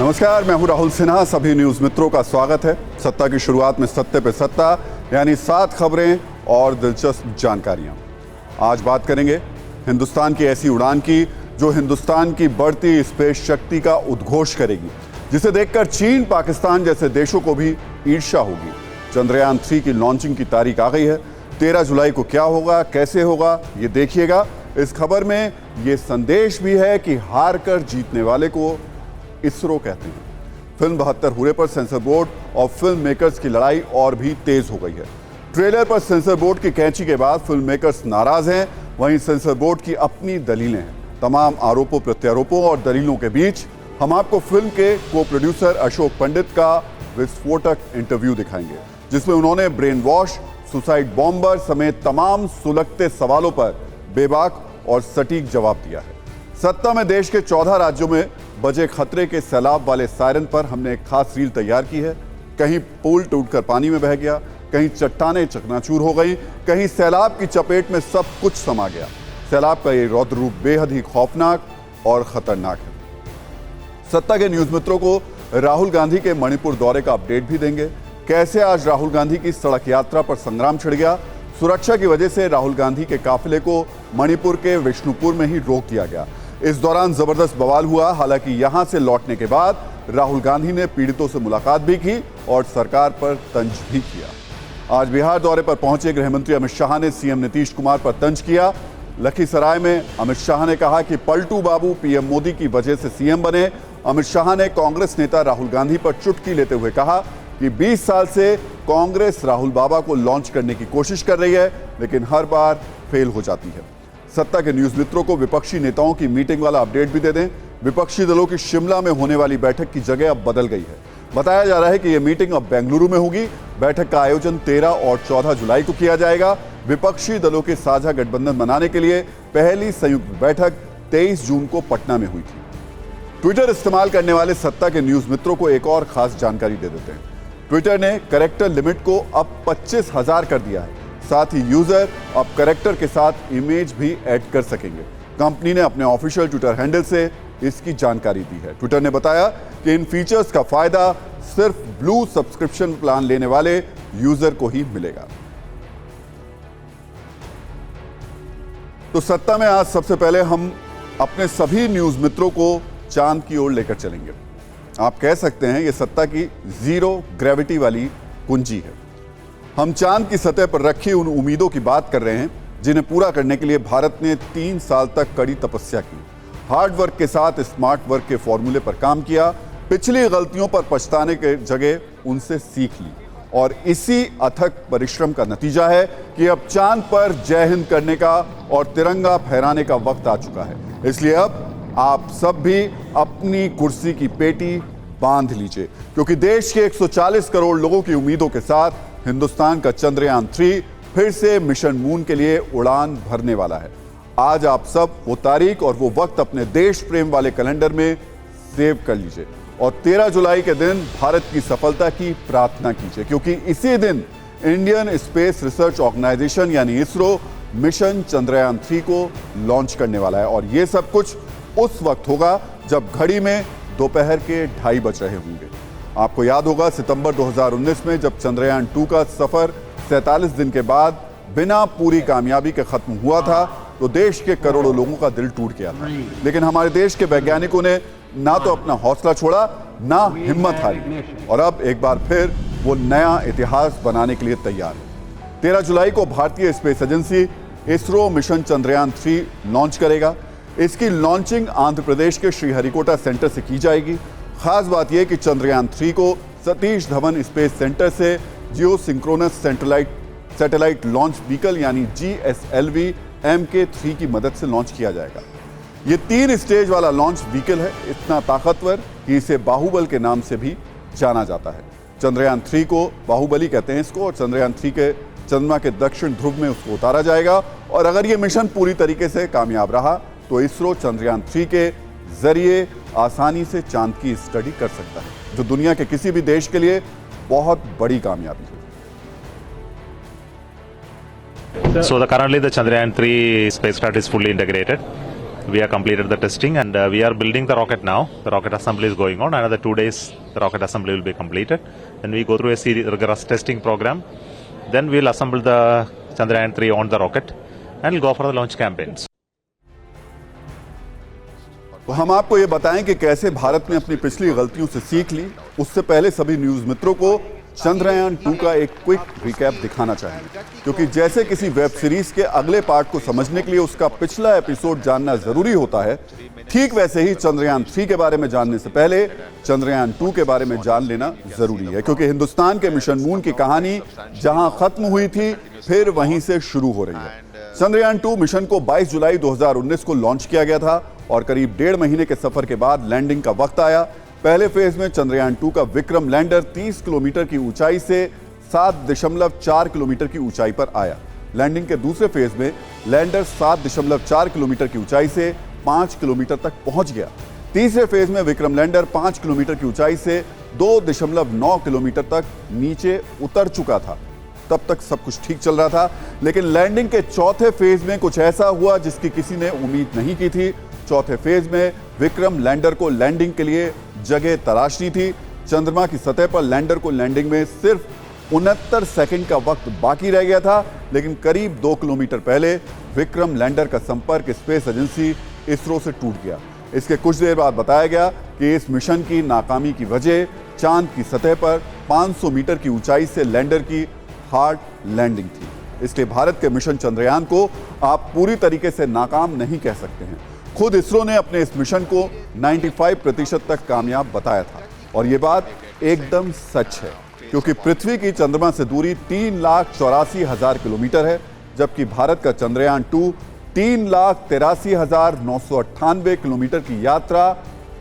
नमस्कार, मैं हूं राहुल सिन्हा। सभी न्यूज मित्रों का स्वागत है। सत्ता की शुरुआत में सत्ते पे सत्ता, यानी 7 खबरें और दिलचस्प जानकारियां। आज बात करेंगे हिंदुस्तान की ऐसी उड़ान की जो हिंदुस्तान की बढ़ती स्पेस शक्ति का उद्घोष करेगी, जिसे देखकर चीन, पाकिस्तान जैसे देशों को भी ईर्ष्या होगी। चंद्रयान 3 की लॉन्चिंग की तारीख आ गई है। 13 जुलाई को क्या होगा, कैसे होगा, ये देखिएगा। इस खबर में ये संदेश भी है कि हार कर जीतने वाले को इसरो कहते हैं। फिल्म 72 हुए पर सेंसर बोर्ड और फिल्म मेकर्स की लड़ाई और भी तेज हो गई है। ट्रेलर पर सेंसर बोर्ड की कैंची के बाद फिल्म मेकर्स नाराज हैं, वहीं सेंसर बोर्ड की अपनी दलीलें हैं। तमाम आरोपों, प्रत्यारोपों और दलीलों के बीच हम आपको फिल्म के को प्रोड्यूसर अशोक पंडित का विस्फोटक इंटरव्यू दिखाएंगे, जिसमें उन्होंने ब्रेन वॉश, सुसाइड बॉम्बर समेत तमाम सुलगते सवालों पर बेबाक और सटीक जवाब दिया है। सत्ता में देश के 14 राज्यों में बजे खतरे के सैलाब वाले सायरन पर हमने एक खास रील तैयार की है। कहीं पुल टूटकर पानी में बह गया, कहीं चट्टानें चकनाचूर हो गई, कहीं सैलाब की चपेट में सब कुछ समा गया। सैलाब का ये रौद्र रूप बेहद ही खौफनाक और खतरनाक है। सत्ता के न्यूज मित्रों को राहुल गांधी के मणिपुर दौरे का अपडेट भी देंगे। कैसे आज राहुल गांधी की सड़क यात्रा पर संग्राम छिड़ गया, सुरक्षा की वजह से राहुल गांधी के काफिले को मणिपुर के विष्णुपुर में ही रोक दिया गया। इस दौरान जबरदस्त बवाल हुआ। हालांकि यहां से लौटने के बाद राहुल गांधी ने पीड़ितों से मुलाकात भी की और सरकार पर तंज भी किया। आज बिहार दौरे पर पहुंचे गृह मंत्री अमित शाह ने सीएम नीतीश कुमार पर तंज किया। लखीसराय में अमित शाह ने कहा कि पलटू बाबू पीएम मोदी की वजह से सीएम बने। अमित शाह ने कांग्रेस नेता राहुल गांधी पर चुटकी लेते हुए कहा कि 20 साल से कांग्रेस राहुल बाबा को लॉन्च करने की कोशिश कर रही है, लेकिन हर बार फेल हो जाती है। सत्ता के न्यूज मित्रों को विपक्षी नेताओं की मीटिंग वाला अपडेट भी दे दें। विपक्षी दलों की शिमला में होने वाली बैठक की जगह अब बदल गई है। बताया जा रहा है कि यह मीटिंग अब बेंगलुरु में होगी। बैठक का आयोजन 13 और 14 जुलाई को किया जाएगा। विपक्षी दलों के साझा गठबंधन बनाने के लिए पहली संयुक्त बैठक 23 जून को पटना में हुई थी। ट्विटर इस्तेमाल करने वाले सत्ता के न्यूज मित्रों को एक और खास जानकारी दे देते हैं। ट्विटर ने कैरेक्टर लिमिट को अब 25,000 कर दिया है। साथ ही यूजर अब कैरेक्टर के साथ इमेज भी ऐड कर सकेंगे। कंपनी ने अपने ऑफिशियल ट्विटर हैंडल से इसकी जानकारी दी है। ट्विटर ने बताया कि इन फीचर्स का फायदा सिर्फ ब्लू सब्सक्रिप्शन प्लान लेने वाले यूजर को ही मिलेगा। तो सत्ता में आज सबसे पहले हम अपने सभी न्यूज मित्रों को चांद की ओर लेकर चलेंगे। आप कह सकते हैं ये सत्ता की जीरो ग्रेविटी वाली कुंजी है। हम चांद की सतह पर रखी उन उम्मीदों की बात कर रहे हैं जिन्हें पूरा करने के लिए भारत ने 3 साल तक कड़ी तपस्या की, हार्ड वर्क के साथ स्मार्ट वर्क के फॉर्मूले पर काम किया, पिछली गलतियों पर पछताने के जगह उनसे सीख ली, और इसी अथक परिश्रम का नतीजा है कि अब चांद पर जय हिंद करने का और तिरंगा फहराने का वक्त आ चुका है। इसलिए अब आप सब भी अपनी कुर्सी की पेटी बांध लीजिए, क्योंकि देश के 140 करोड़ लोगों की उम्मीदों के साथ हिंदुस्तान का चंद्रयान 3 फिर से मिशन मून के लिए उड़ान भरने वाला है। आज आप सब वो तारीख और वो वक्त अपने देश प्रेम वाले कैलेंडर में सेव कर लीजिए और 13 जुलाई के दिन भारत की सफलता की प्रार्थना कीजिए, क्योंकि इसी दिन इंडियन स्पेस रिसर्च ऑर्गेनाइजेशन यानी इसरो मिशन चंद्रयान 3 को लॉन्च करने वाला है। और ये सब कुछ उस वक्त होगा जब घड़ी में दोपहर के 2:30 बज रहे होंगे। आपको याद होगा सितंबर 2019 में जब चंद्रयान 2 का सफर 47 दिन के बाद बिना पूरी कामयाबी के खत्म हुआ था, तो देश के करोड़ों लोगों का दिल टूट गया था। लेकिन हमारे देश के वैज्ञानिकों ने ना तो अपना हौसला छोड़ा, ना हिम्मत हारी, और अब एक बार फिर वो नया इतिहास बनाने के लिए तैयार है। 13 जुलाई को भारतीय space agency ISRO mission Chandrayaan 3 launch करेगा। इसकी लॉन्चिंग आंध्र प्रदेश के श्रीहरिकोटा सेंटर से की जाएगी। खास बात यह कि चंद्रयान 3 को सतीश धवन स्पेस सेंटर से जियो सिंक्रोनस सैटेलाइट लॉन्च व्हीकल यानी GSLV MK3 की मदद से लॉन्च किया जाएगा। ये 3 स्टेज वाला लॉन्च व्हीकल है, इतना ताकतवर कि इसे बाहुबल के नाम से भी जाना जाता है। चंद्रयान 3 को बाहुबली कहते हैं इसको, और चंद्रयान 3 के चंद्रमा के दक्षिण ध्रुव में उसको उतारा जाएगा। और अगर ये मिशन पूरी तरीके से कामयाब रहा तो इसरो चंद्रयान 3 के जरिए आसानी से चांद की स्टडी कर सकता है, जो दुनिया के किसी भी देश के लिए बहुत बड़ी कामयाबी है। So currently the Chandrayaan 3 spacecraft is fully integrated. we have completed the testing and we are building the rocket now. The rocket assembly is going on. Another 2 days, the rocket assembly will be completed. Then we go through a rigorous testing program. Then we'll assemble the Chandrayaan 3 on the rocket and we'll go for the launch campaigns. तो हम आपको ये बताएं कि कैसे भारत ने अपनी पिछली गलतियों से सीख ली। उससे पहले सभी न्यूज मित्रों को चंद्रयान 2 का एक क्विक रिकैप दिखाना चाहेंगे, क्योंकि जैसे किसी वेब सीरीज के अगले पार्ट को समझने के लिए उसका पिछला एपिसोड जानना जरूरी होता है, ठीक वैसे ही चंद्रयान 3 के बारे में जानने से पहले चंद्रयान 2 के बारे में जान लेना जरूरी है, क्योंकि हिंदुस्तान के मिशन मून की कहानी जहां खत्म हुई थी फिर वहीं से शुरू हो रही है। चंद्रयान 2 मिशन को 22 जुलाई 2019 को लॉन्च किया गया था और करीब 1.5 महीने के सफर के बाद लैंडिंग का वक्त आया। पहले फेज में चंद्रयान 2 का विक्रम लैंडर 30 किलोमीटर की ऊंचाई से 7.4 किलोमीटर की ऊंचाई पर आया। लैंडिंग के दूसरे फेज में लैंडर 7.4 किलोमीटर की ऊंचाई से 5 किलोमीटर तक पहुंच गया। तीसरे फेज में विक्रम लैंडर 5 किलोमीटर की ऊंचाई से 2.9 किलोमीटर तक नीचे उतर चुका था। तब तक सब कुछ ठीक चल रहा था, लेकिन लैंडिंग के चौथे फेज में कुछ ऐसा हुआ जिसकी किसी ने उम्मीद नहीं की थी। चौथे फेज में विक्रम लैंडर को लैंडिंग के लिए जगह तलाशनी थी। चंद्रमा की सतह पर लैंडर को लैंडिंग में सिर्फ 69 सेकंड का वक्त बाकी रह गया था, लेकिन करीब 2 किलोमीटर पहले विक्रम लैंडर का संपर्क स्पेस एजेंसी इसरो से टूट गया। इसके कुछ देर बाद बताया गया कि इस मिशन की नाकामी की वजह चांद की सतह पर 500 मीटर की ऊंचाई से लैंडर की हार्ड लैंडिंग थी। इसलिए भारत के मिशन चंद्रयान को आप पूरी तरीके से नाकाम नहीं कह सकते हैं। खुद इसरो ने अपने इस मिशन को 95% तक कामयाब बताया था, और ये बात एकदम सच है, क्योंकि पृथ्वी की चंद्रमा से दूरी 3,84,000 किलोमीटर है, जबकि भारत का चंद्रयान 2 3,83,998 किलोमीटर की यात्रा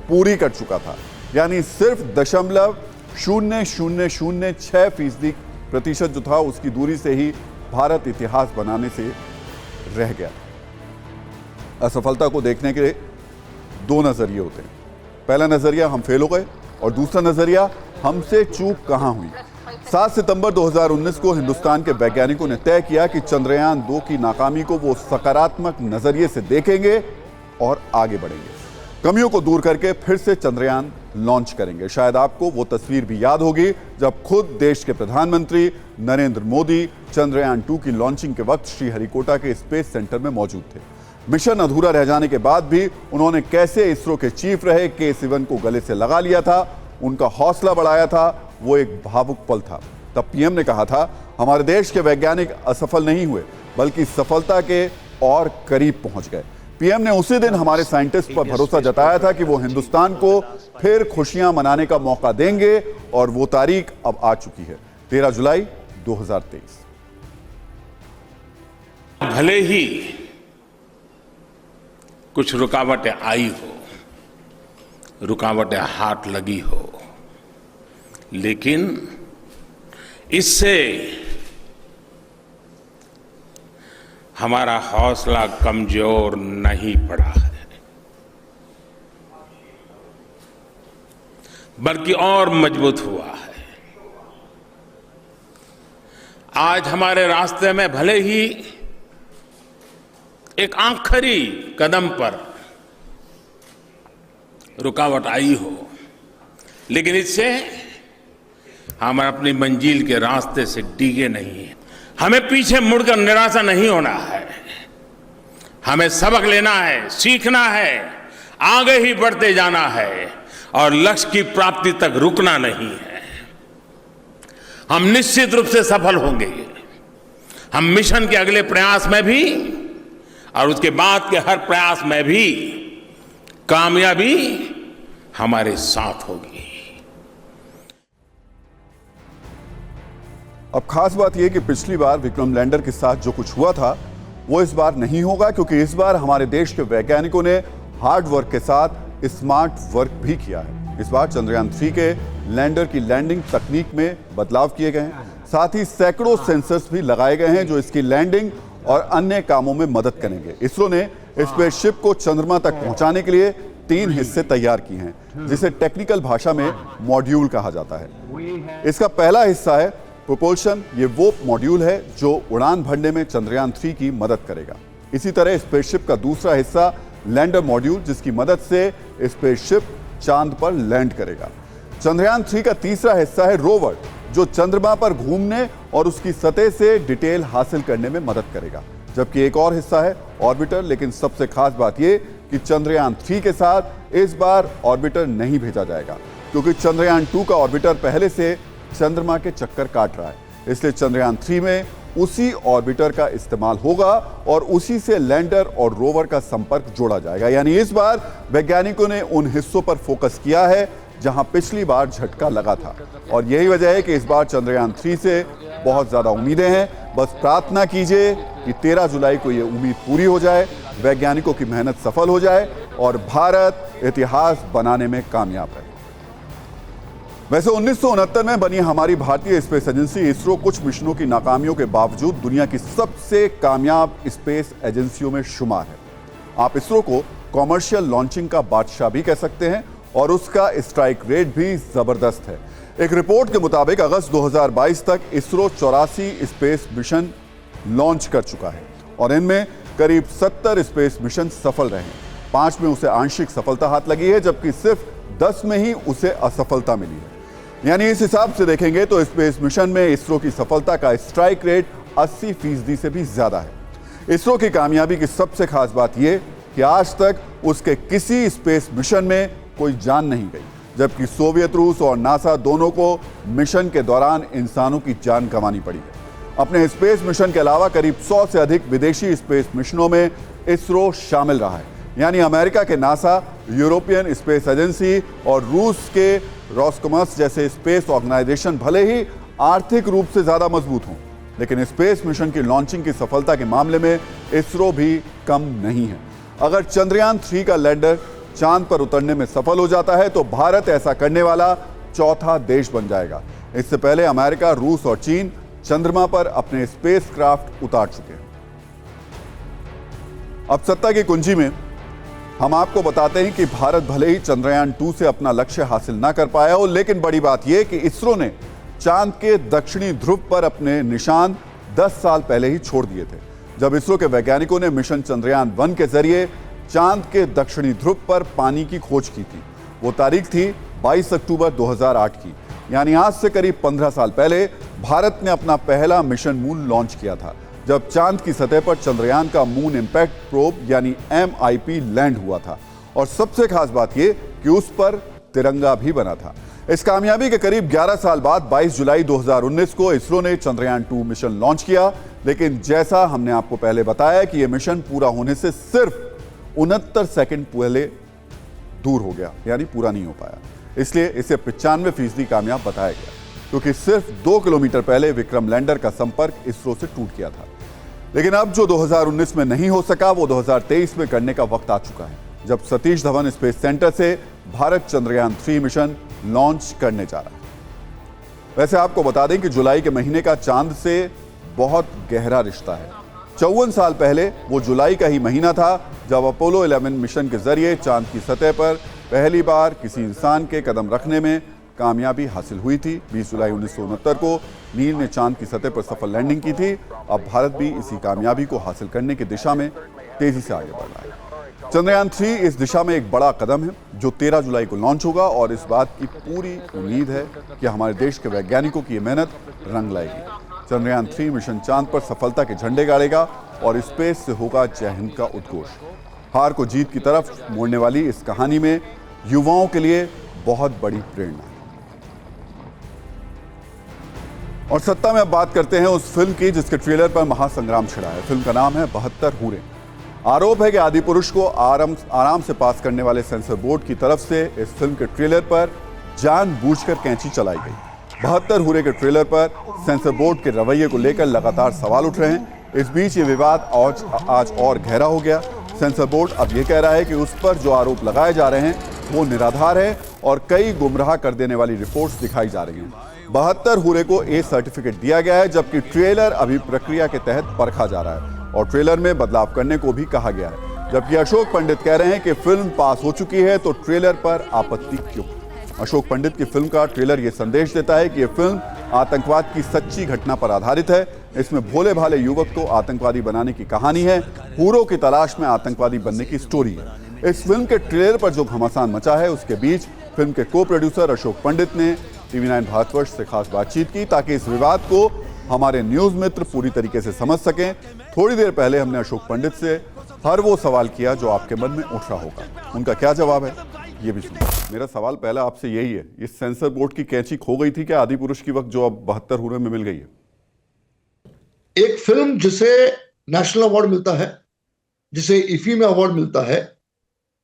पूरी कर चुका था। यानी सिर्फ 0.0006% जो था उसकी दूरी से ही भारत इतिहास बनाने से रह गया। असफलता को देखने के 2 नजरिए होते हैं। पहला नजरिया हम फेल हो गए, और दूसरा नजरिया हमसे चूक कहां हुई। 7 सितंबर 2019 को हिंदुस्तान के वैज्ञानिकों ने तय किया कि चंद्रयान 2 की नाकामी को वो सकारात्मक नजरिए से देखेंगे और आगे बढ़ेंगे। कमियों को दूर करके फिर से चंद्रयान लॉन्च करेंगे। शायद आपको वो तस्वीर भी याद होगी जब खुद देश के प्रधानमंत्री नरेंद्र मोदी चंद्रयान 2 की लॉन्चिंग के वक्त श्रीहरिकोटा के स्पेस सेंटर में मौजूद थे। मिशन अधूरा रह जाने के बाद भी उन्होंने कैसे इसरो के चीफ रहे के सिवन को गले से लगा लिया था, उनका हौसला बढ़ाया था, वो एक भावुक पल था। तब पीएम ने कहा था, हमारे देश के वैज्ञानिक असफल नहीं हुए बल्कि सफलता के और करीब पहुंच गए। पीएम ने उसी दिन हमारे साइंटिस्ट पर भरोसा जताया था कि वो हिंदुस्तान को फिर खुशियां मनाने का मौका देंगे, और वो तारीख अब आ चुकी है, 13 जुलाई 2023। भले ही कुछ रुकावटें आई हो, रुकावटें हाथ लगी हो, लेकिन इससे हमारा हौसला कमजोर नहीं पड़ा है, बल्कि और मजबूत हुआ है। आज हमारे रास्ते में भले ही एक आखिरी कदम पर रुकावट आई हो, लेकिन इससे हम अपनी मंजिल के रास्ते से डिगे नहीं हैं। हमें पीछे मुड़कर निराशा नहीं होना है, हमें सबक लेना है, सीखना है, आगे ही बढ़ते जाना है और लक्ष्य की प्राप्ति तक रुकना नहीं है। हम निश्चित रूप से सफल होंगे। हम मिशन के अगले प्रयास में भी और उसके बाद के हर प्रयास में भी कामयाबी हमारे साथ होगी। अब खास बात यह कि पिछली बार विक्रम लैंडर के साथ जो कुछ हुआ था वो इस बार नहीं होगा, क्योंकि इस बार हमारे देश के वैज्ञानिकों ने हार्ड वर्क के साथ स्मार्ट वर्क भी किया है। इस बार चंद्रयान 3 के लैंडर की लैंडिंग तकनीक में बदलाव किए गए हैं। साथ ही सैकड़ों सेंसर्स भी लगाए गए हैं जो इसकी लैंडिंग और अन्य कामों में मदद करेंगे। इसरो ने स्पेसशिप को चंद्रमा तक पहुंचाने के लिए 3 हिस्से तैयार किए हैं, जिसे टेक्निकल भाषा में मॉड्यूल कहा जाता है। इसका पहला हिस्सा है प्रोपल्शन। ये वो मॉड्यूल है जो उड़ान भरने में चंद्रयान 3 की मदद करेगा। इसी तरह स्पेसशिप का दूसरा हिस्सा लैंडर मॉड्यूल, जिसकी मदद से स्पेसशिप चांद पर लैंड करेगा। चंद्रयान 3 का तीसरा हिस्सा है रोवर, जो चंद्रमा पर घूमने और उसकी सतह से डिटेल हासिल करने में मदद करेगा। जबकि एक और हिस्सा है ऑर्बिटर, लेकिन सबसे खास बात यह कि चंद्रयान 3 के साथ इस बार ऑर्बिटर नहीं भेजा जाएगा, क्योंकि चंद्रयान 2 का ऑर्बिटर पहले से चंद्रमा के चक्कर काट रहा है। इसलिए चंद्रयान 3 में उसी ऑर्बिटर का इस्तेमाल होगा और उसी से लैंडर और रोवर का संपर्क जोड़ा जाएगा। यानी इस बार वैज्ञानिकों ने उन हिस्सों पर फोकस किया है जहां पिछली बार झटका लगा था, और यही वजह है कि इस बार चंद्रयान 3 से बहुत ज्यादा उम्मीदें हैं। बस प्रार्थना कीजिए कि 13 जुलाई को ये उम्मीद पूरी हो जाए, वैज्ञानिकों की मेहनत सफल हो जाए और भारत इतिहास बनाने में कामयाब रहे। वैसे 1969 में बनी हमारी भारतीय स्पेस एजेंसी इसरो कुछ मिशनों की नाकामियों के बावजूद दुनिया की सबसे कामयाब स्पेस एजेंसियों में शुमार है। आप इसरो को कॉमर्शियल लॉन्चिंग का बादशाह भी कह सकते हैं, और उसका स्ट्राइक रेट भी जबरदस्त है। एक रिपोर्ट के मुताबिक अगस्त 2022 तक इसरो 84 स्पेस मिशन लॉन्च कर चुका है, और इनमें करीब 70 स्पेस मिशन सफल रहे। 5 में उसे आंशिक सफलता हाथ लगी है, जबकि सिर्फ 10 में ही उसे असफलता मिली है। यानी इस हिसाब से देखेंगे तो स्पेस मिशन में इसरो की सफलता का स्ट्राइक रेट 80% से भी ज्यादा है। इसरो की कामयाबी की सबसे खास बात यह कि आज तक उसके किसी स्पेस मिशन में कोई जान नहीं गई, जबकि सोवियत रूस और नासा दोनों को मिशन के दौरान इंसानों की जान गंवानी पड़ी है। अपने स्पेस मिशन के अलावा करीब 100 से अधिक विदेशी स्पेस मिशनों में इसरो शामिल रहा है। यानी अमेरिका के नासा, यूरोपियन स्पेस एजेंसी और रूस के रॉसकॉस्मोस जैसे स्पेस ऑर्गेनाइजेशन भले ही आर्थिक रूप से ज्यादा मजबूत हों, लेकिन स्पेस मिशन की लॉन्चिंग की सफलता के मामले में इसरो भी कम नहीं है। अगर चंद्रयान 3 का लैंडर चांद पर उतरने में सफल हो जाता है तो भारत ऐसा करने वाला चौथा देश बन जाएगा। इससे पहले अमेरिका, रूस और चीन चंद्रमा पर अपने स्पेसक्राफ्ट उतार चुके हैं। अब सत्ता की कुंजी में हम आपको बताते हैं कि भारत भले ही चंद्रयान 2 से अपना लक्ष्य हासिल ना कर पाया हो, लेकिन बड़ी बात यह कि इसरो ने चांद के दक्षिणी ध्रुव पर अपने निशान 10 साल पहले ही छोड़ दिए थे, जब इसरो के वैज्ञानिकों ने मिशन चंद्रयान 1 के जरिए चांद के दक्षिणी ध्रुव पर पानी की खोज की थी। वो तारीख थी 22 अक्टूबर 2008 की। यानी आज से करीब 15 साल पहले भारत ने अपना पहला मिशन मून लॉन्च किया था, जब चांद की सतह पर चंद्रयान का मून इंपैक्ट प्रोब यानी MIP लैंड हुआ था। और सबसे खास बात यह कि उस पर तिरंगा भी बना था। इस कामयाबी के करीब 11 साल बाद 22 जुलाई 2019 को इसरो ने चंद्रयान 2 मिशन लॉन्च किया, लेकिन जैसा हमने आपको पहले बताया कि यह मिशन पूरा होने से सिर्फ 69 सेकंड पहले दूर हो गया, यानी पूरा नहीं हो पाया। इसलिए इसे 95% कामयाब बताया गया, क्योंकि सिर्फ 2 किलोमीटर पहले विक्रम लैंडर का संपर्क इसरो से टूट गया था। लेकिन अब जो 2019 में नहीं हो सका वो 2023 में करने का वक्त आ चुका है, जब सतीश धवन स्पेस सेंटर से भारत चंद्रयान 3 मिशन लॉन्च करने जा रहा है। वैसे आपको बता दें कि जुलाई के महीने का चांद से बहुत गहरा रिश्ता है। 54 साल पहले वो जुलाई का ही महीना था जब अपोलो 11 मिशन के जरिए चांद की सतह पर पहली बार किसी इंसान के कदम रखने में कामयाबी हासिल हुई थी। 20 जुलाई 1969 को नील ने चांद की सतह पर सफल लैंडिंग की थी। अब भारत भी इसी कामयाबी को हासिल करने की दिशा में तेजी से आगे बढ़ रहा है। चंद्रयान 3 इस दिशा में एक बड़ा कदम है जो 13 जुलाई को लॉन्च होगा, और इस बात की पूरी उम्मीद है कि हमारे देश के वैज्ञानिकों की ये मेहनत रंग लाएगी। चंद्रयान 3 मिशन चांद पर सफलता के झंडे गाड़ेगा और स्पेस से होगा जय हिंद का उद्घोष। हार को जीत की तरफ मोड़ने वाली इस कहानी में युवाओं के लिए बहुत बड़ी प्रेरणा है। और सत्ता में अब बात करते हैं उस फिल्म की जिसके ट्रेलर पर महासंग्राम छिड़ा है। फिल्म का नाम है 72 हूरें। आरोप है कि आदिपुरुष को आराम से पास करने वाले सेंसर बोर्ड की तरफ से इस फिल्म के ट्रेलर पर जानबूझकर कैंची चलाई गई। 72 हूरें के ट्रेलर पर सेंसर बोर्ड के रवैये को लेकर लगातार सवाल उठ रहे हैं। इस बीच ये विवाद आज और गहरा हो गया। सेंसर बोर्ड अब ये कह रहा है कि उस पर जो आरोप लगाए जा रहे हैं वो निराधार है और कई गुमराह कर देने वाली रिपोर्ट्स दिखाई जा रही हैं। 72 हूरें को ए सर्टिफिकेट दिया गया है, जबकि ट्रेलर अभी प्रक्रिया के तहत परखा जा रहा है और ट्रेलर में बदलाव करने को भी कहा गया है। जबकि अशोक पंडित कह रहे हैं कि फिल्म पास हो चुकी है तो ट्रेलर पर आपत्ति क्यों। अशोक पंडित की फिल्म का ट्रेलर यह संदेश देता है कि यह फिल्म आतंकवाद की सच्ची घटना पर आधारित है। इसमें भोले भाले युवक को आतंकवादी बनाने की कहानी है। हूरों की तलाश में आतंकवादी बनने की स्टोरी है। इस फिल्म के ट्रेलर पर जो घमासान मचा है, उसके बीच फिल्म के को प्रोड्यूसर अशोक पंडित ने TV9 भारतवर्ष से खास बातचीत की ताकि इस विवाद को हमारे न्यूज मित्र पूरी तरीके से समझ सकें। थोड़ी देर पहले हमने अशोक पंडित से हर वो सवाल किया जो आपके मन में उठ रहा होगा। उनका क्या जवाब है, ये भी सुनिए। मेरा सवाल पहला आपसे यही है, इस सेंसर बोर्ड की कैंची खो गई थी क्या आदि पुरुष की वक्त, जो अब 72 हूरे में मिल गई है? एक फिल्म जिसे नेशनल अवार्ड मिलता है, जिसे इफी में अवार्ड मिलता है,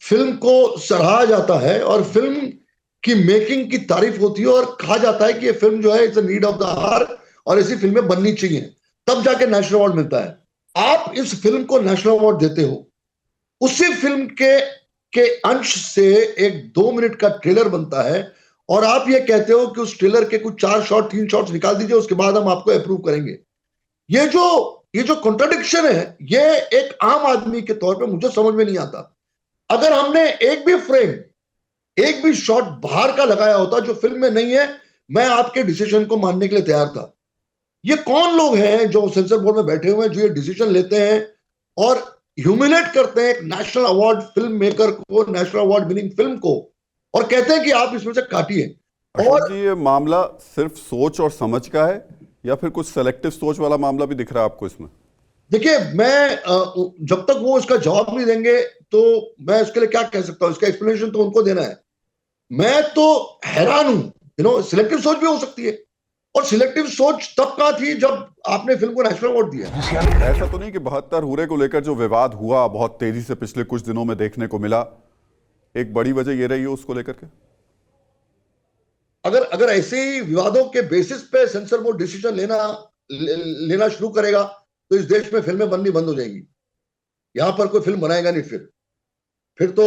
फिल्म को सराहा जाता है और फिल्म की मेकिंग की तारीफ होती है और कहा जाता है कि ये फिल्म जो है it's a need of the hour और ऐसी फिल्में बननी चाहिए, तब जाके नेशनल अवार्ड मिलता है। आप इस फिल्म को नेशनल अवार्ड देते हो, उसी फिल्म के अंश से एक 2 मिनट का ट्रेलर बनता है और आप ये कहते हो कि उस ट्रेलर के कुछ 4 शॉट 3 शॉट्स निकाल दीजिए, उसके बाद हम आपको अप्रूव करेंगे। ये जो कॉन्ट्रडिक्शन है, ये एक आम आदमी के तौर पे मुझे समझ में नहीं आता। अगर हमने एक भी फ्रेम, एक भी शॉट बाहर का लगाया होता जो फिल्म में नहीं है, मैं आपके डिसीजन को मानने के लिए तैयार था। ये कौन लोग हैं जो सेंसर बोर्ड में बैठे हुए हैं, जो ये डिसीजन लेते हैं और ह्यूमिलेट करते हैं एक नेशनल अवार्ड फिल्म मेकर को, नेशनल अवार्ड विनिंग फिल्म को, और कहते हैं कि आप इसमें से काटिए। और ये मामला सिर्फ सोच और समझ का है या फिर कुछ सेलेक्टिव सोच वाला मामला भी दिख रहा है आपको इसमें? देखिए, मैं जब तक वो इसका जवाब नहीं देंगे तो मैं इसके लिए क्या कह सकता हूं, इसका एक्सप्लेनेशन तो उनको देना है। मैं तो हैरान हूं, सिलेक्टिव सोच भी हो सकती है, और सिलेक्टिव सोच तब कहां थी जब आपने फिल्म को नेशनल अवार्ड दिया। ऐसा तो नहीं कि 72 हूरे को लेकर जो विवाद हुआ बहुत तेजी से पिछले कुछ दिनों में देखने को मिला, एक बड़ी वजह ये रही है उसको लेकर के? अगर ऐसे ही विवादों के बेसिस पे सेंसर बोर्ड डिसीजन लेना शुरू करेगा तो इस देश में फिल्में बननी बंद हो जाएंगी। यहां पर कोई फिल्म बनाएगा नहीं। फिर तो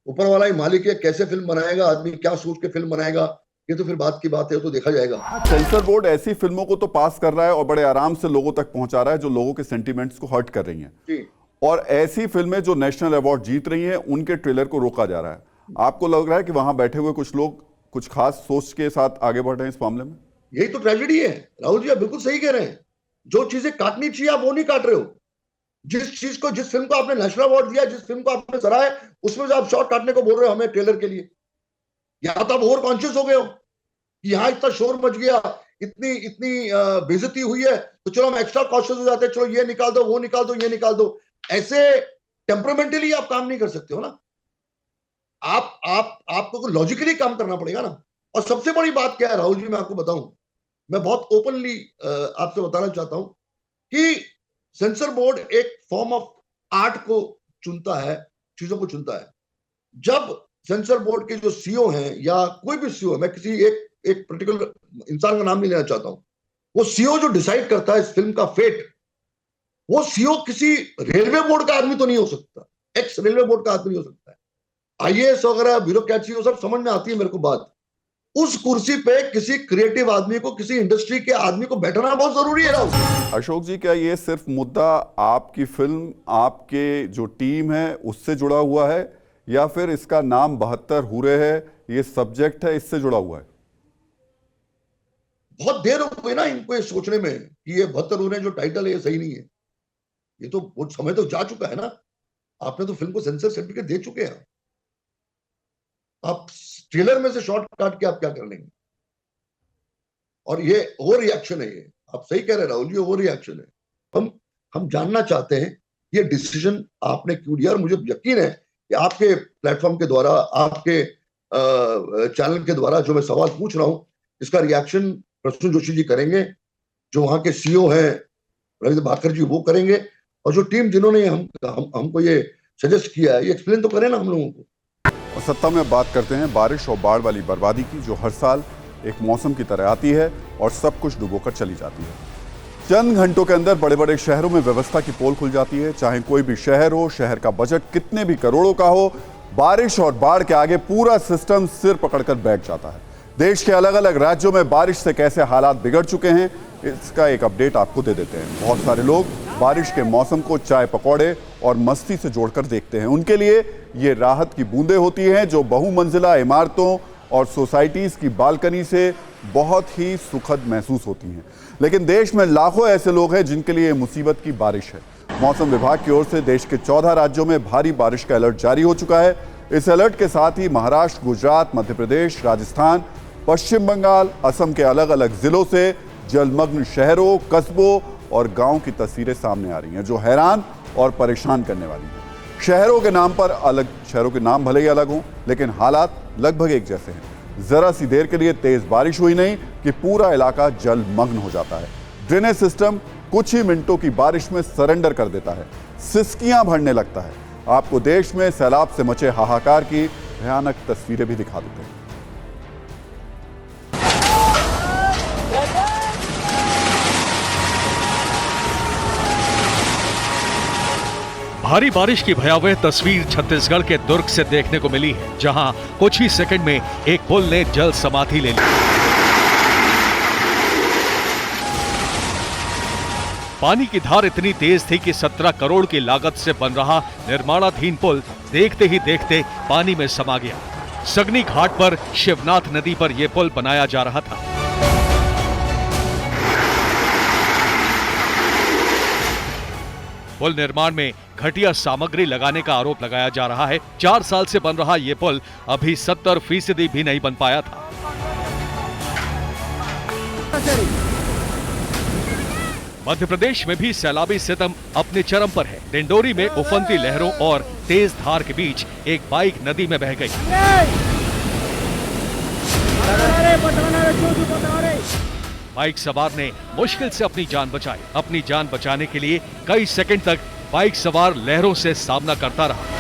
ऊपर वाला ही मालिक है, कैसे फिल्म बनाएगा आदमी, क्या सोच के फिल्म बनाएगा, ये तो फिर बात की बात है, तो देखा जाएगा। सेंसर बोर्ड ऐसी फिल्मों को तो पास कर रहा है और बड़े आराम से लोगों तक पहुंचा रहा है जो लोगों के सेंटीमेंट्स को हर्ट कर रही हैं जी। और ऐसी फिल्में जो नेशनल अवार्ड जीत रही हैं उनके ट्रेलर को रोका जा रहा है। आपको लग रहा है कि वहां बैठे हुए कुछ लोग कुछ खास सोच के साथ आगे बढ़ रहे हैं इस मामले में? यही तो ट्रेजेडी है राहुल जी, आप बिल्कुल सही कह रहे हैं। जो चीजें काटनी चाहिए आप वो नहीं काट रहे हो। जिस फिल्म को आपने नेशनल अवार्ड दिया, जिस फिल्म को आपने सराहा है, उसमें से आप शॉर्ट काटने को बोल रहे हो हमें ट्रेलर के लिए। या तो आप ओवर कॉन्शियस हो गए हो कि यहाँ इतना शोर मच गया, इतनी बेइज्जती हुई है, तो चलो हम एक्स्ट्रा कॉन्शियस हो जाते हैं, चलो ये निकाल दो, वो निकाल दो, ये निकाल दो। ऐसे टेम्परामेंटली आप काम नहीं कर सकते हो ना। आपको लॉजिकली काम करना पड़ेगा ना। और सबसे बड़ी बात क्या है राहुल जी, मैं आपको बताऊं, मैं बहुत ओपनली आपसे बताना चाहता हूं कि सेंसर बोर्ड एक फॉर्म ऑफ आर्ट को चुनता है, चीजों को चुनता है। जब सेंसर बोर्ड के जो सीईओ हैं या कोई भी सीईओ, मैं किसी एक पर्टिकुलर इंसान का नाम नहीं लेना चाहता हूं, वो सीईओ जो डिसाइड करता है इस फिल्म का फेट, वो सीईओ किसी रेलवे बोर्ड का आदमी तो नहीं हो सकता, एक्स रेलवे बोर्ड का आदमी नहीं हो सकता है। आईएएस वगैरह ब्यूरोक्रेसी वो सब समझ में आती है मेरे को बात। उस कुर्सी पे किसी क्रिएटिव आदमी को, किसी इंडस्ट्री के आदमी को बैठना बहुत जरूरी है राहुल। अशोक जी, क्या ये सिर्फ मुद्दा आपकी फिल्म, आपके जो टीम है उससे जुड़ा हुआ है या फिर इसका नाम 72 हूरे है, ये सब्जेक्ट है, इससे जुड़ा हुआ है? बहुत देर हो गई ना इनको ये सोचने में कि ये 72 हूरे जो टाइटल है ये सही नहीं है। ये तो बहुत समय तो जा चुका है ना। आपने तो फिल्म को सेंसर सर्टिफिकेट दे चुके हैं। आप ट्रेलर में से शॉर्ट काट के आप क्या कर लेंगे? और ये ओवर रिएक्शन है। ये आप सही कह रहे हैं राहुल जी, ओवर रिएक्शन है। हम जानना चाहते हैं ये डिसीजन आपने क्यों लिया, और मुझे यकीन है कि आपके प्लेटफॉर्म के द्वारा, आपके चैनल के द्वारा जो मैं सवाल पूछ रहा हूं, इसका रिएक्शन प्रसून जोशी जी करेंगे, जो वहां के सीईओ हैं रविंद्र भाकर जी वो करेंगे, और जो टीम जिन्होंने हमको ये सजेस्ट किया है ये एक्सप्लेन तो करें ना हम लोगों को। और सत्ता में बात करते हैं बारिश और बाढ़ वाली बर्बादी की, जो हर साल एक मौसम की तरह आती है और सब कुछ डुबोकर चली जाती है। चंद घंटों के अंदर बड़े बड़े शहरों में व्यवस्था की पोल खुल जाती है। चाहे कोई भी शहर हो, शहर का बजट कितने भी करोड़ों का हो, बारिश और बाढ़ के आगे पूरा सिस्टम सिर पकड़कर बैठ जाता है। देश के अलग अलग राज्यों में बारिश से कैसे हालात बिगड़ चुके हैं, इसका एक अपडेट आपको दे देते हैं। बहुत सारे लोग बारिश के मौसम को चाय पकौड़े और मस्ती से जोड़कर देखते हैं। उनके लिए ये राहत की बूंदें होती हैं जो बहुमंजिला इमारतों और सोसाइटीज़ की बालकनी से बहुत ही सुखद महसूस होती हैं। लेकिन देश में लाखों ऐसे लोग हैं जिनके लिए ये मुसीबत की बारिश है। मौसम विभाग की ओर से देश के 14 राज्यों में भारी बारिश का अलर्ट जारी हो चुका है। इस अलर्ट के साथ ही महाराष्ट्र, गुजरात, मध्य प्रदेश, राजस्थान, पश्चिम बंगाल, असम के अलग अलग जिलों से जलमग्न शहरों, कस्बों और गांवों की तस्वीरें सामने आ रही हैं, जो हैरान और परेशान करने वाली हैं। शहरों के नाम भले ही अलग हों, लेकिन हालात लगभग एक जैसे हैं। जरा सी देर के लिए तेज बारिश हुई नहीं कि पूरा इलाका जलमग्न हो जाता है। ड्रेनेज सिस्टम कुछ ही मिनटों की बारिश में सरेंडर कर देता है, सिसकियां भरने लगता है। आपको देश में सैलाब से मचे हाहाकार की भयानक तस्वीरें भी दिखा देते हैं। भारी बारिश की भयावह तस्वीर छत्तीसगढ़ के दुर्ग से देखने को मिली है, जहां कुछ ही सेकंड में एक पुल ने जल समाधि ले ली। पानी की धार इतनी तेज थी कि 17 करोड़ की लागत से बन रहा निर्माणाधीन पुल देखते ही देखते पानी में समा गया। सगनी घाट पर शिवनाथ नदी पर यह पुल बनाया जा रहा था। पुल निर्माण में घटिया सामग्री लगाने का आरोप लगाया जा रहा है। 4 साल से बन रहा यह पुल अभी 70% भी नहीं बन पाया था। मध्य प्रदेश में भी सैलाबी सितम अपने चरम पर है। डिंडोरी में उफनती लहरों और तेज धार के बीच एक बाइक नदी में बह गई। बाइक सवार ने मुश्किल से अपनी जान बचाई। अपनी जान बचाने के लिए कई सेकंड तक बाइक सवार लहरों से सामना करता रहा।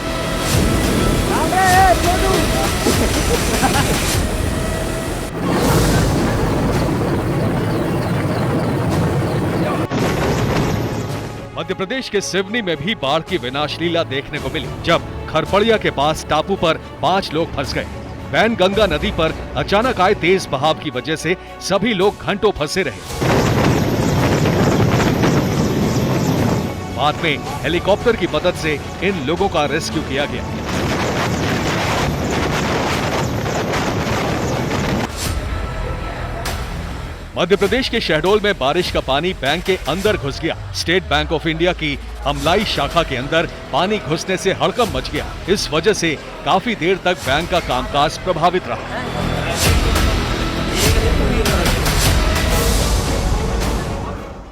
मध्य प्रदेश के सिवनी में भी बाढ़ की विनाश लीला देखने को मिली, जब खरपड़िया के पास टापू पर 5 लोग फंस गए। वैनगंगा नदी पर अचानक आए तेज बहाव की वजह से सभी लोग घंटों फंसे रहे। बाद में हेलीकॉप्टर की मदद से इन लोगों का रेस्क्यू किया गया। मध्य प्रदेश के शहडोल में बारिश का पानी बैंक के अंदर घुस गया। स्टेट बैंक ऑफ इंडिया की अमलाई शाखा के अंदर पानी घुसने से हड़कंप मच गया। इस वजह से काफी देर तक बैंक का कामकाज प्रभावित रहा।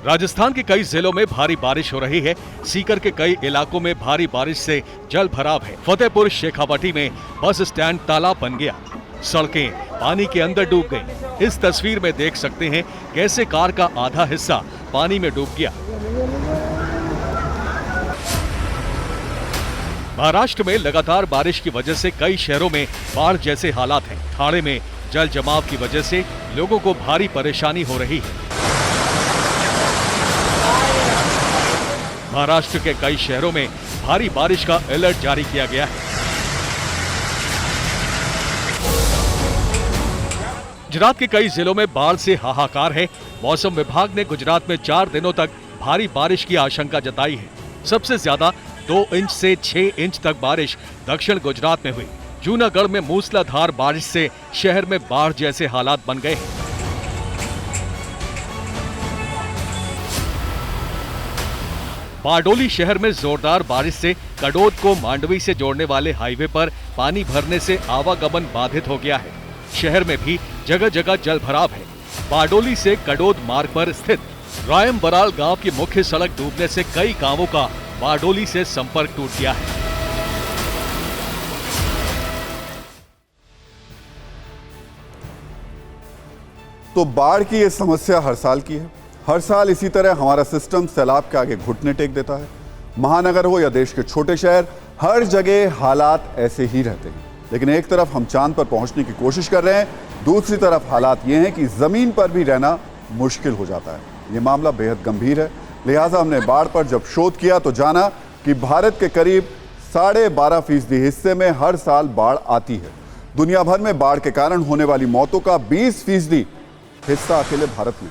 राजस्थान के कई जिलों में भारी बारिश हो रही है। सीकर के कई इलाकों में भारी बारिश से जल भराव है। फतेहपुर शेखावाटी में बस स्टैंड तालाब बन गया। सड़कें पानी के अंदर डूब गई। इस तस्वीर में देख सकते हैं कैसे कार का आधा हिस्सा पानी में डूब गया। महाराष्ट्र में लगातार बारिश की वजह से कई शहरों में बाढ़ जैसे हालात हैं। ठाणे में जल जमाव की वजह से लोगों को भारी परेशानी हो रही है। महाराष्ट्र के कई शहरों में भारी बारिश का अलर्ट जारी किया गया है। गुजरात के कई जिलों में बाढ़ से हाहाकार है। मौसम विभाग ने गुजरात में 4 दिनों तक भारी बारिश की आशंका जताई है। सबसे ज्यादा 2 इंच से 6 इंच तक बारिश दक्षिण गुजरात में हुई। जूनागढ़ में मूसलाधार बारिश से शहर में बाढ़ जैसे हालात बन गए हैं। बारडोली शहर में जोरदार बारिश से कडोद को मांडवी से जोड़ने वाले हाईवे पर पानी भरने से आवागमन बाधित हो गया है। शहर में भी जगह जगह जल भराव है। बारडोली से कडोद मार्ग पर स्थित रायम बराल गांव की मुख्य सड़क डूबने से कई गांवों का बारडोली से संपर्क टूट गया है। तो बाढ़ की ये समस्या हर साल की है। हर साल इसी तरह हमारा सिस्टम सैलाब के आगे घुटने टेक देता है। महानगर हो या देश के छोटे शहर, हर जगह हालात ऐसे ही रहते हैं। लेकिन एक तरफ हम चांद पर पहुंचने की कोशिश कर रहे हैं, दूसरी तरफ हालात ये हैं कि जमीन पर भी रहना मुश्किल हो जाता है। ये मामला बेहद गंभीर है। लिहाजा हमने बाढ़ पर जब शोध किया तो जाना कि भारत के करीब 12.5% हिस्से में हर साल बाढ़ आती है। दुनिया भर में बाढ़ के कारण होने वाली मौतों का 20% हिस्सा अकेले भारत में।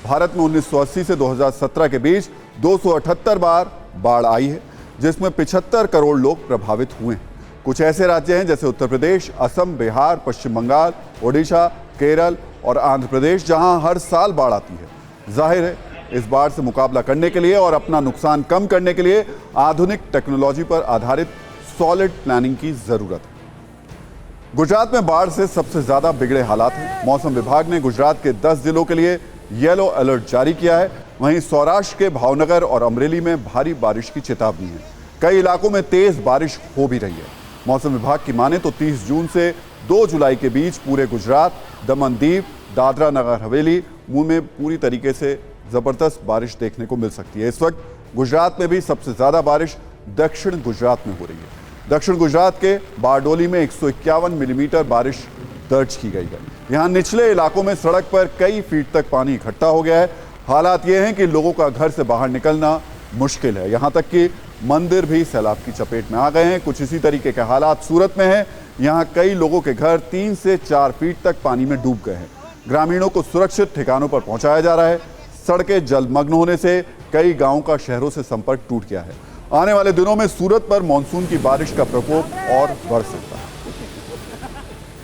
भारत में 1980 से 2017 के बीच 278 बार बाढ़ आई है, जिसमें 75 करोड़ लोग प्रभावित हुए हैं। कुछ ऐसे राज्य हैं जैसे उत्तर प्रदेश, असम, बिहार, पश्चिम बंगाल, ओडिशा, केरल और आंध्र प्रदेश, जहां हर साल बाढ़ आती है। जाहिर है इस बाढ़ से मुकाबला करने के लिए और अपना नुकसान कम करने के लिए आधुनिक टेक्नोलॉजी पर आधारित सॉलिड प्लानिंग की जरूरत है। गुजरात में बाढ़ से सबसे ज्यादा बिगड़े हालात हैं। मौसम विभाग ने गुजरात के 10 जिलों के लिए येलो अलर्ट जारी किया है। वहीं सौराष्ट्र के भावनगर और अमरेली में भारी बारिश की चेतावनी है। कई इलाकों में तेज बारिश हो भी रही है। मौसम विभाग की माने तो 30 जून से 2 जुलाई के बीच पूरे गुजरात, दमन दीव, दादरा नगर हवेली में पूरी तरीके से जबरदस्त बारिश देखने को मिल सकती है। इस वक्त गुजरात में भी सबसे ज्यादा बारिश दक्षिण गुजरात में हो रही है। दक्षिण गुजरात के बारडोली में 151 मिलीमीटर बारिश दर्ज की गई है। यहाँ निचले इलाकों में सड़क पर कई फीट तक पानी इकट्ठा हो गया है। हालात ये हैं कि लोगों का घर से बाहर निकलना मुश्किल है। यहाँ तक कि मंदिर भी सैलाब की चपेट में आ गए हैं। कुछ इसी तरीके के हालात सूरत में हैं। यहाँ कई लोगों के घर 3 से 4 फीट तक पानी में डूब गए हैं। ग्रामीणों को सुरक्षित ठिकानों पर पहुंचाया जा रहा है। सड़कें जलमग्न होने से कई गांवों का शहरों से संपर्क टूट गया है। आने वाले दिनों में सूरत पर मानसून की बारिश का प्रकोप और बढ़ सकता है।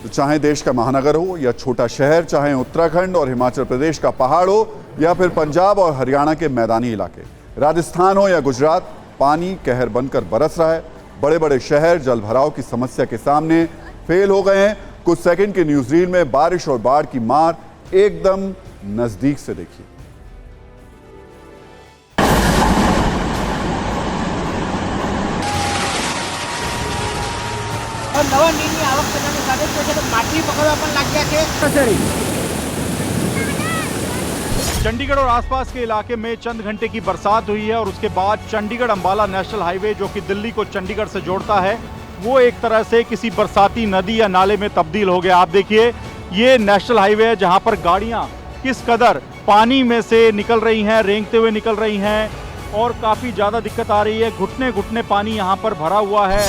तो चाहे देश का महानगर हो या छोटा शहर, चाहे उत्तराखंड और हिमाचल प्रदेश का पहाड़ हो या फिर पंजाब और हरियाणा के मैदानी इलाके, राजस्थान हो या गुजरात, पानी कहर बनकर बरस रहा है। बड़े बड़े शहर जलभराव की समस्या के सामने फेल हो गए हैं। कुछ सेकंड की न्यूज रील में बारिश और बाढ़ की मार एकदम नजदीक से देखिए। નવા નીરની આવક થતાની સાથે જ માછલી પકડવા પણ લાગ્યા છે। चंडीगढ़ और आसपास के इलाके में चंद घंटे की बरसात हुई है और उसके बाद चंडीगढ़ अंबाला नेशनल हाईवे जो कि दिल्ली को चंडीगढ़ से जोड़ता है वो एक तरह से किसी बरसाती नदी या नाले में तब्दील हो गया। आप देखिए ये नेशनल हाईवे है जहां पर गाड़ियां किस कदर पानी में से निकल रही हैं, रेंगते हुए निकल रही हैं और काफ़ी ज़्यादा दिक्कत आ रही है। घुटने घुटने पानी यहाँ पर भरा हुआ है।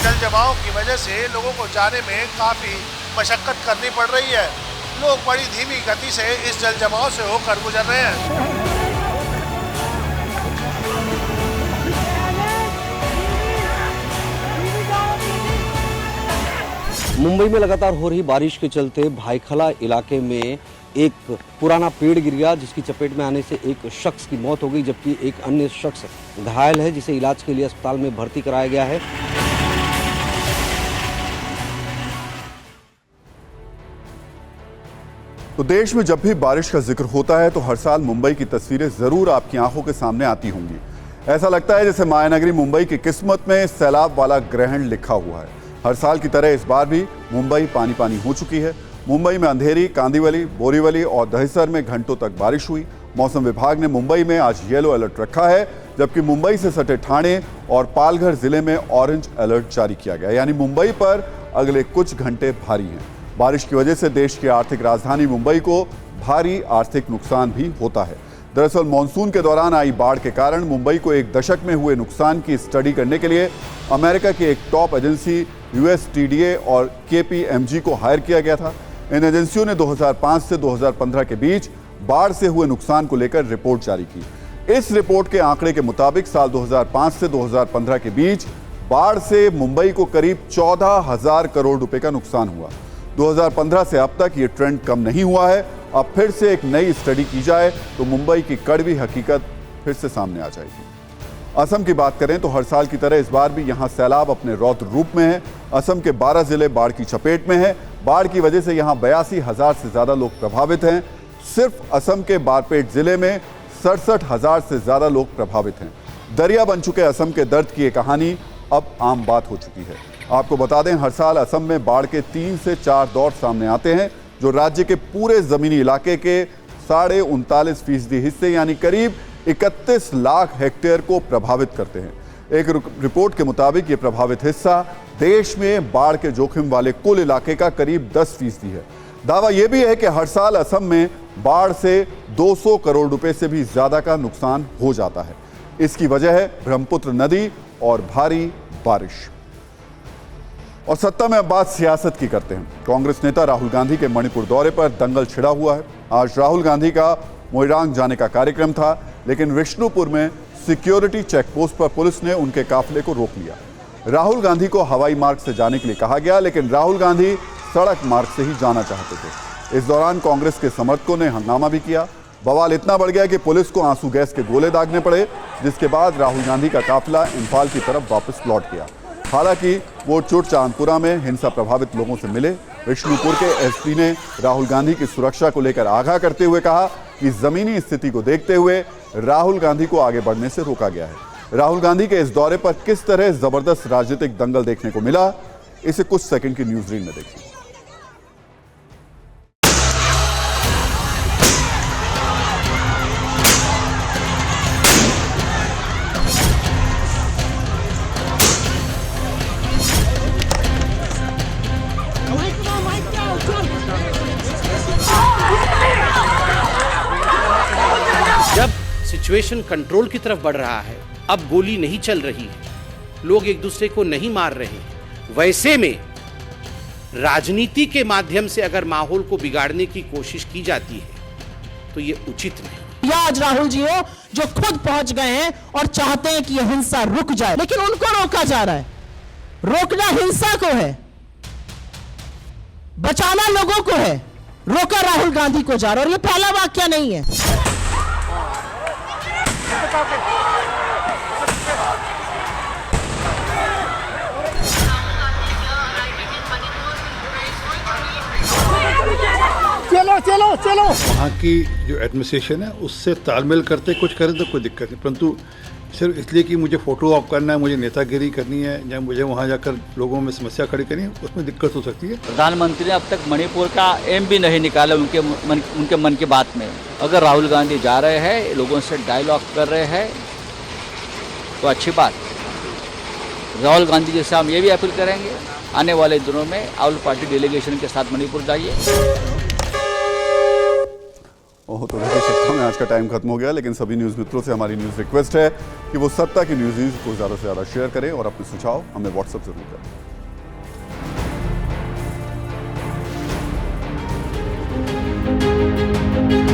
जल जमाव की वजह से लोगों को जाने में काफ़ी मशक्क़त करनी पड़ रही है। लोग बड़ी धीमी गति से इस जल जमाव से होकर गुजर रहे हैं। मुंबई में लगातार हो रही बारिश के चलते भाईखला इलाके में एक पुराना पेड़ गिर गया जिसकी चपेट में आने से एक शख्स की मौत हो गई, जबकि एक अन्य शख्स घायल है जिसे इलाज के लिए अस्पताल में भर्ती कराया गया है। तो देश में जब भी बारिश का जिक्र होता है तो हर साल मुंबई की तस्वीरें जरूर आपकी आंखों के सामने आती होंगी। ऐसा लगता है जैसे मायानगरी मुंबई की किस्मत में सैलाब वाला ग्रहण लिखा हुआ है। हर साल की तरह इस बार भी मुंबई पानी पानी हो चुकी है। मुंबई में अंधेरी, कांदिवली, बोरीवली और दहिसर में घंटों तक बारिश हुई। मौसम विभाग ने मुंबई में आज येलो अलर्ट रखा है, जबकि मुंबई से सटे ठाणे और पालघर जिले में ऑरेंज अलर्ट जारी किया गया। यानी मुंबई पर अगले कुछ घंटे भारी हैं। बारिश की वजह से देश की आर्थिक राजधानी मुंबई को भारी आर्थिक नुकसान भी होता है। दरअसल मानसून के दौरान आई बाढ़ के कारण मुंबई को एक दशक में हुए नुकसान की स्टडी करने के लिए अमेरिका की एक टॉप एजेंसी USTDA और KPMG को हायर किया गया था। इन एजेंसियों ने 2005 से 2015 के बीच बाढ़ से हुए नुकसान को लेकर रिपोर्ट जारी की। इस रिपोर्ट के आंकड़े के मुताबिक साल 2005 से 2015 के बीच बाढ़ से मुंबई को करीब 14,000 करोड़ रुपए का नुकसान हुआ। 2015 से अब तक ये ट्रेंड कम नहीं हुआ है। अब फिर से एक नई स्टडी की जाए तो मुंबई की कड़वी हकीकत फिर से सामने आ जाएगी। असम की बात करें तो हर साल की तरह इस बार भी यहां सैलाब अपने रौद्र रूप में है। असम के 12 जिले बाढ़ की चपेट में हैं। बाढ़ की वजह से यहां 82,000 से ज्यादा लोग प्रभावित हैं। सिर्फ असम के बारपेट जिले में 67,000 से ज्यादा लोग प्रभावित हैं। दरिया बन चुके असम के दर्द की ये कहानी अब आम बात हो चुकी है। आपको बता दें, हर साल असम में बाढ़ के 3 से 4 दौर सामने आते हैं जो राज्य के पूरे जमीनी इलाके के 39.5% हिस्से यानी करीब 31 लाख हेक्टेयर को प्रभावित करते हैं। एक रिपोर्ट के मुताबिक ये प्रभावित हिस्सा देश में बाढ़ के जोखिम वाले कुल इलाके का करीब 10% है। दावा यह भी है कि हर साल असम में बाढ़ से 200 करोड़ रुपए से भी ज्यादा का नुकसान हो जाता है। इसकी वजह है ब्रह्मपुत्र नदी और भारी बारिश। और सत्ता में अब बात सियासत की करते हैं। कांग्रेस नेता राहुल गांधी के मणिपुर दौरे पर दंगल छिड़ा हुआ है। आज राहुल गांधी का मोइरांग जाने का कार्यक्रम था, लेकिन विष्णुपुर में सिक्योरिटी चेकपोस्ट पर पुलिस ने उनके काफिले को रोक लिया। राहुल गांधी को हवाई मार्ग से जाने के लिए कहा गया, लेकिन राहुल गांधी सड़क मार्ग से ही जाना चाहते थे। इस दौरान कांग्रेस के समर्थकों ने हंगामा भी किया। बवाल इतना बढ़ गया कि पुलिस को आंसू गैस के गोले दागने पड़े, जिसके बाद राहुल गांधी का काफिला इंफाल की तरफ वापस लौट गया। हालांकि वो चोट चांदपुरा में हिंसा प्रभावित लोगों से मिले। विष्णुपुर के एसपी ने राहुल गांधी की सुरक्षा को लेकर आगाह करते हुए कहा कि जमीनी स्थिति को देखते हुए राहुल गांधी को आगे बढ़ने से रोका गया है। राहुल गांधी के इस दौरे पर किस तरह जबरदस्त राजनीतिक दंगल देखने को मिला, इसे कुछ सेकंड की न्यूज रीड में देखिए। जब सिचुएशन कंट्रोल की तरफ बढ़ रहा है, अब गोली नहीं चल रही है, लोग एक दूसरे को नहीं मार रहे हैं, वैसे में राजनीति के माध्यम से अगर माहौल को बिगाड़ने की कोशिश की जाती है तो ये उचित नहीं। या आज राहुल जी हो जो खुद पहुंच गए हैं और चाहते हैं कि यह हिंसा रुक जाए, लेकिन उनको रोका जा रहा है। रोकना हिंसा को है, बचाना लोगों को है, रोका राहुल गांधी को जा रहा है। और ये पहला वाक्य नहीं है। चलो चलो चलो। वहाँ की जो एडमिनिस्ट्रेशन है उससे तालमेल करते कुछ करें तो कोई दिक्कत नहीं, परंतु सिर्फ इसलिए कि मुझे फोटो ऑफ करना है, मुझे नेतागिरी करनी है या मुझे वहाँ जाकर लोगों में समस्या खड़ी करनी है, उसमें दिक्कत हो सकती है। प्रधानमंत्री ने अब तक मणिपुर का एम भी नहीं निकाला उनके मन की बात में। अगर राहुल गांधी जा रहे हैं, लोगों से डायलॉग कर रहे हैं तो अच्छी बात। राहुल गांधी जैसे हम ये भी अपील करेंगे, आने वाले दिनों में ऑल पार्टी डेलीगेशन के साथ मणिपुर जाइए। ओह, तो देखिए सत्ता में आज का टाइम खत्म हो गया, लेकिन सभी न्यूज़ मित्रों से हमारी न्यूज़ रिक्वेस्ट है कि वो सत्ता की न्यूज़ को ज़्यादा से ज़्यादा शेयर करें और अपने सुझाव हमें व्हाट्सएप जरूर करें।